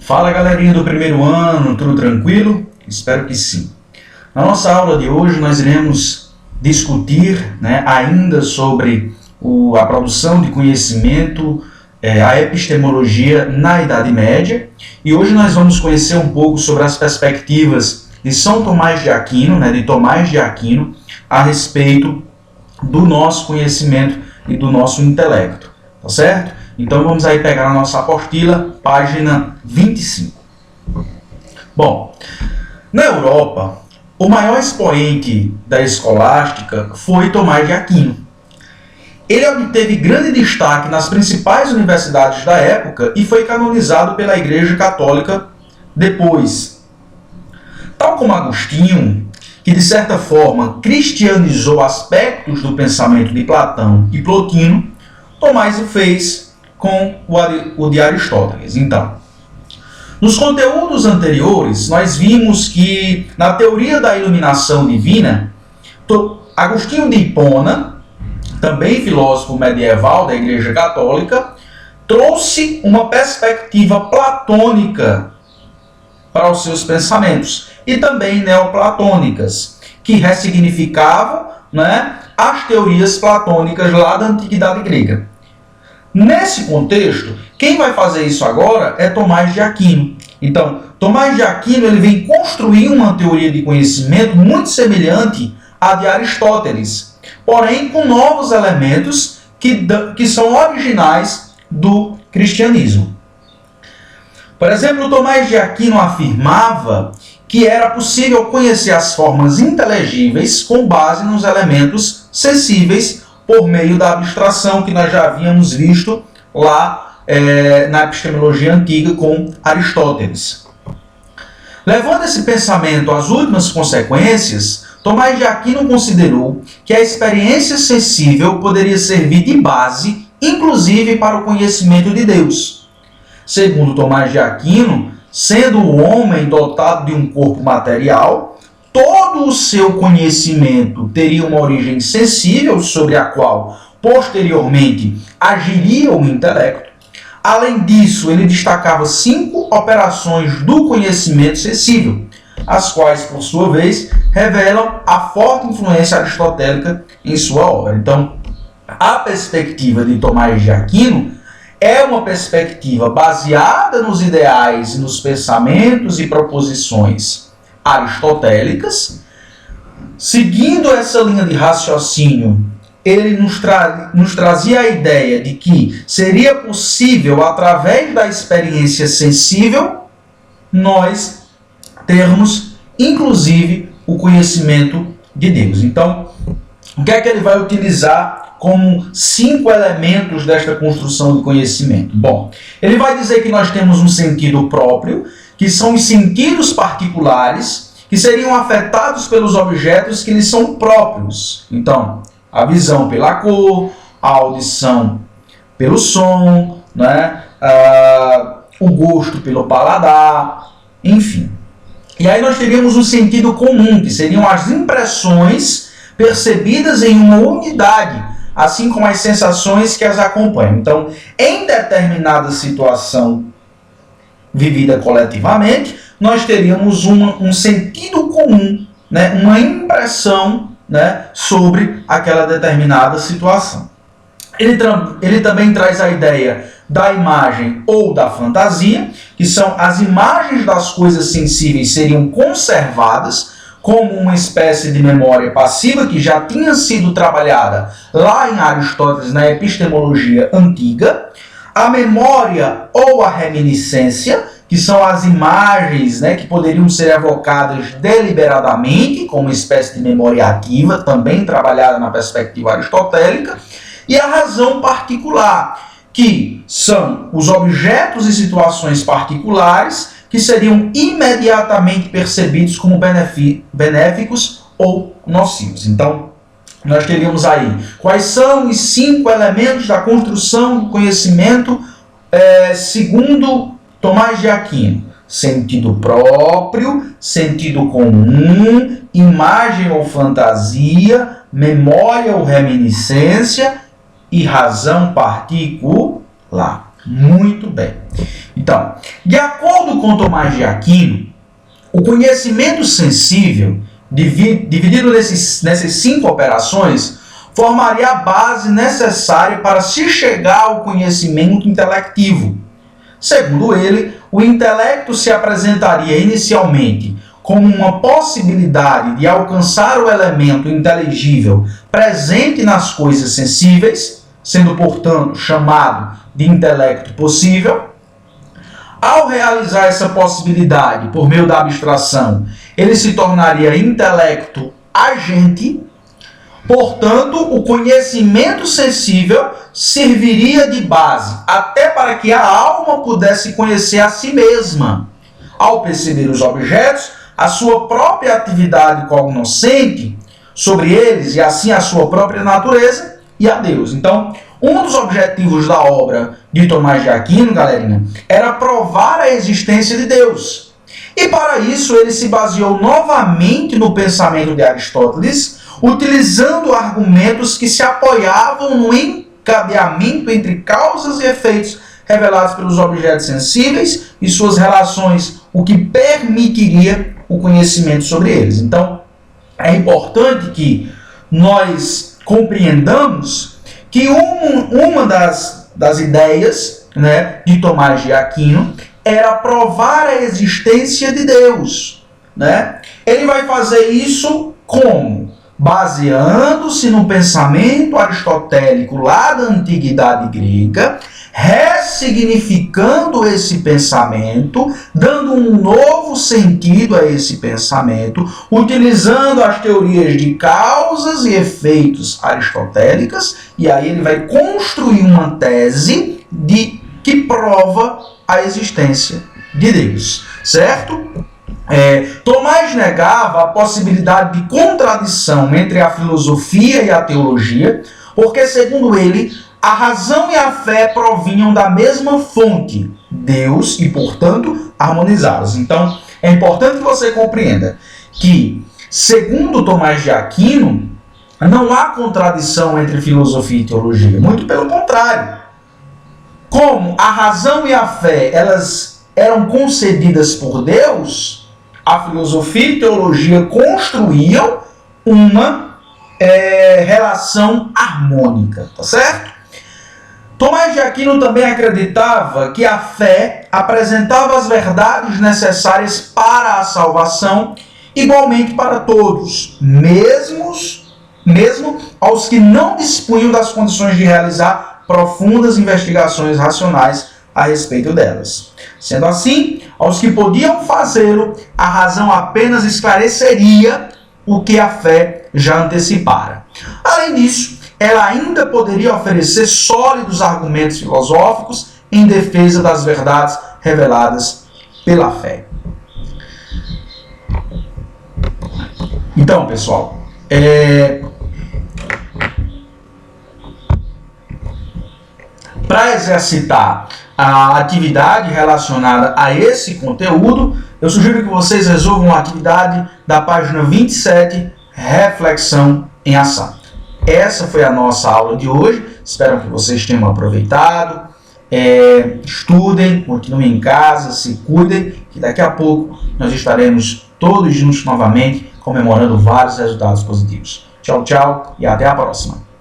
Fala galerinha do primeiro ano, tudo tranquilo? Espero que sim. Na nossa aula de hoje nós iremos discutir ainda sobre a produção de conhecimento, a epistemologia na Idade Média, e hoje nós vamos conhecer um pouco sobre as perspectivas de São Tomás de Aquino, de Tomás de Aquino, a respeito do nosso conhecimento e do nosso intelecto, tá certo? Então vamos aí pegar a nossa apostila, página 25. Bom, na Europa, o maior expoente da escolástica foi Tomás de Aquino. Ele obteve grande destaque nas principais universidades da época e foi canonizado pela Igreja Católica depois. Tal como Agostinho, que de certa forma cristianizou aspectos do pensamento de Platão e Plotino, Tomás o fez com o de Aristóteles. Então, nos conteúdos anteriores, nós vimos que na teoria da iluminação divina, Agostinho de Hipona, também filósofo medieval da Igreja Católica, trouxe uma perspectiva platônica para os seus pensamentos e também neoplatônicas, que ressignificavam as teorias platônicas lá da Antiguidade Grega. Nesse contexto, quem vai fazer isso agora é Tomás de Aquino. Então, Tomás de Aquino ele vem construir uma teoria de conhecimento muito semelhante à de Aristóteles, porém com novos elementos que são originais do cristianismo. Por exemplo, Tomás de Aquino afirmava que era possível conhecer as formas inteligíveis com base nos elementos sensíveis por meio da abstração que nós já havíamos visto lá na epistemologia antiga com Aristóteles. Levando esse pensamento às últimas consequências, Tomás de Aquino considerou que a experiência sensível poderia servir de base, inclusive para o conhecimento de Deus. Segundo Tomás de Aquino, sendo o homem dotado de um corpo material, todo o seu conhecimento teria uma origem sensível sobre a qual, posteriormente, agiria o intelecto. Além disso, ele destacava 5 operações do conhecimento sensível, as quais, por sua vez, revelam a forte influência aristotélica em sua obra. Então, a perspectiva de Tomás de Aquino é uma perspectiva baseada nos ideais e nos pensamentos e proposições aristotélicas. Seguindo essa linha de raciocínio, ele nos trazia a ideia de que seria possível, através da experiência sensível, nós termos, inclusive, o conhecimento de Deus. Então, o que é que ele vai utilizar como 5 elementos desta construção de conhecimento? Bom, ele vai dizer que nós temos um sentido próprio, que são os sentidos particulares, que seriam afetados pelos objetos que lhes são próprios. Então, a visão pela cor, a audição pelo som, o gosto pelo paladar, enfim. E aí nós teríamos um sentido comum, que seriam as impressões percebidas em uma unidade, assim como as sensações que as acompanham. Então, em determinada situação vivida coletivamente, nós teríamos um sentido comum, uma impressão sobre aquela determinada situação. Ele também traz a ideia da imagem ou da fantasia, que são as imagens das coisas sensíveis seriam conservadas como uma espécie de memória passiva que já tinha sido trabalhada lá em Aristóteles na epistemologia antiga. A memória ou a reminiscência, que são as imagens que poderiam ser evocadas deliberadamente, como uma espécie de memória ativa, também trabalhada na perspectiva aristotélica, e a razão particular, que são os objetos e situações particulares que seriam imediatamente percebidos como benéficos ou nocivos. Então, nós teríamos aí quais são os 5 elementos da construção do conhecimento segundo Tomás de Aquino: sentido próprio, sentido comum, imagem ou fantasia, memória ou reminiscência e razão particular. Muito bem. Então, de acordo com Tomás de Aquino, o conhecimento sensível, dividido nessas 5 operações, formaria a base necessária para se chegar ao conhecimento intelectivo. Segundo ele, o intelecto se apresentaria inicialmente como uma possibilidade de alcançar o elemento inteligível presente nas coisas sensíveis, sendo, portanto, chamado de intelecto possível. Ao realizar essa possibilidade por meio da abstração, ele se tornaria intelecto agente. Portanto, o conhecimento sensível serviria de base até para que a alma pudesse conhecer a si mesma. Ao perceber os objetos, a sua própria atividade cognoscente sobre eles e assim a sua própria natureza e a Deus. Então, um dos objetivos da obra de Tomás de Aquino, galerinha, era provar a existência de Deus. E para isso ele se baseou novamente no pensamento de Aristóteles, utilizando argumentos que se apoiavam no encadeamento entre causas e efeitos revelados pelos objetos sensíveis e suas relações, o que permitiria o conhecimento sobre eles. Então, é importante que nós compreendamos que uma das ideias, né, de Tomás de Aquino era provar a existência de Deus. Né? Ele vai fazer isso como? Baseando-se no pensamento aristotélico lá da antiguidade grega, ressignificando esse pensamento, dando um novo sentido a esse pensamento, utilizando as teorias de causas e efeitos aristotélicas, e aí ele vai construir uma tese que prova a existência de Deus, certo? Tomás negava a possibilidade de contradição entre a filosofia e a teologia, porque, segundo ele, a razão e a fé provinham da mesma fonte, Deus, e, portanto, harmonizadas. Então, é importante que você compreenda que, segundo Tomás de Aquino, não há contradição entre filosofia e teologia. Muito pelo contrário. Como a razão e a fé elas eram concedidas por Deus, a filosofia e a teologia construíam uma relação harmônica, tá certo? Tomás de Aquino também acreditava que a fé apresentava as verdades necessárias para a salvação, igualmente para todos, mesmo aos que não dispunham das condições de realizar profundas investigações racionais a respeito delas. Sendo assim, aos que podiam fazê-lo, a razão apenas esclareceria o que a fé já antecipara. Além disso, ela ainda poderia oferecer sólidos argumentos filosóficos em defesa das verdades reveladas pela fé. Então, pessoal, para exercitar a atividade relacionada a esse conteúdo, eu sugiro que vocês resolvam a atividade da página 27, Reflexão em Ação. Essa foi a nossa aula de hoje. Espero que vocês tenham aproveitado. Estudem, continuem em casa, se cuidem, que daqui a pouco nós estaremos todos juntos novamente comemorando vários resultados positivos. Tchau, tchau e até a próxima.